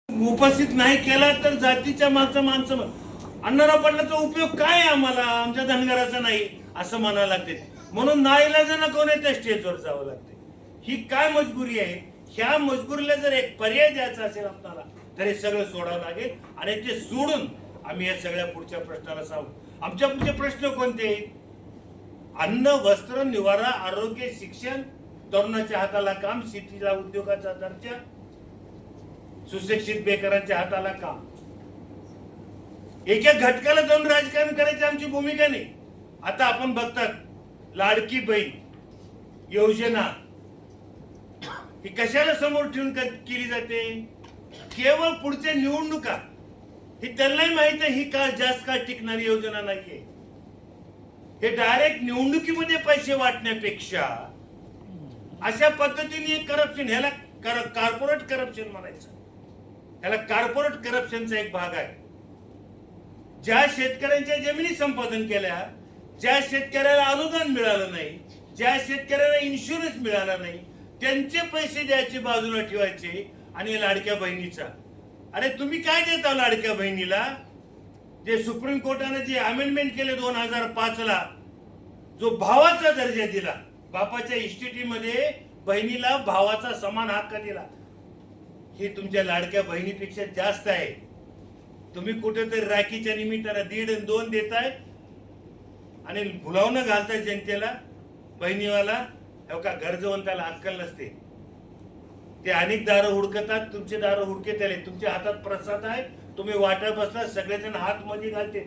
उपस्थित नाही केला तर जातीच्या मागचं माणसं अण्णाराव पाटलाचा उपयोग काय आहे आम्हाला, आमच्या धनगराचा नाही असं म्हणायला लागते. म्हणून नाईलाजानं कोणी त्या स्टेजवर जावं लागते. ही काय मजबुरी आहे? ह्या मजबुरीला जर एक पर्याय द्यायचा असेल आपल्याला तर हे सगळं सोडावं लागेल आणि ते सोडून आम्ही या सगळ्या पुढच्या प्रश्नाला सांगू. आमच्या पुढचे प्रश्न कोणते? अन्न, वस्त्र, निवारा, आरोग्य, शिक्षण, तरुणाच्या हाताला काम, शेतीला उद्योगाचा दर्जा, सुशिक्षित बेकारांच्या हाताला काम. एका घटकाला जाऊन राजकारण करायची आमची भूमिका नाही. आता आपण बघतात लाडकी बहीण योजना ही कशाला समोर ठेवून केली जाते? केवळ पुढच्या निवडणुका. ही त्यांनाही माहित आहे ही काळ जास्त काळ टिकणारी योजना नाहीये. हे डायरेक्ट निवडणुकीमध्ये पैसे वाटण्यापेक्षा अशा पद्धतीने करप्शन, ह्याला कॉर्पोरेट करप्शन म्हणायचं. ह्याला कॉर्पोरेट करप्शनचा एक भाग आहे. ज्या शेतकऱ्यांच्या जमिनी संपादन केल्या, ज्या शेतकऱ्याला अनुदान मिळालं नाही, ज्या शेतकऱ्याला इन्शुरन्स मिळाला नाही, त्यांचे पैसे द्यायचे बाजूला ठेवायचे आणि लाडक्या बहिणीचा. अरे तुम्ही काय देता लाडक्या बहिणीला? जे सुप्रीम कोर्टाने जे अमेंडमेंट केले 2005 ला, जो भावाचा दर्जा दिला, बापाच्या इस्टेटीमध्ये बहिणीला भावाचा समान हक्क दिला, हे तुमच्या लाडक्या बहिणीपेक्षा जास्त आहे. तुम्ही कुठेतरी राखीच्या निमित्तानं 1.5 आणि 2 देताय आणि भुलावणं घालताय जनतेला. बहिणीवाला का गरजवंताला अक्कल नसते. ते अनेक दारं हुडकतात, तुमचे दारं हुडके त्याले. तुमच्या हातात प्रसाद आहे, तुम्ही वाटा बसला, सगळेजण हात मध्ये घालते.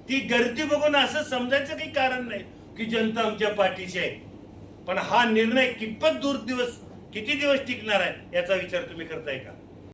ती गर्दी बघून असं समजायचं काही कारण नाही की जनता आमच्या पाठीशी आहे. पण हा निर्णय किती दिवस टिकणार आहे याचा विचार तुम्ही करताय का?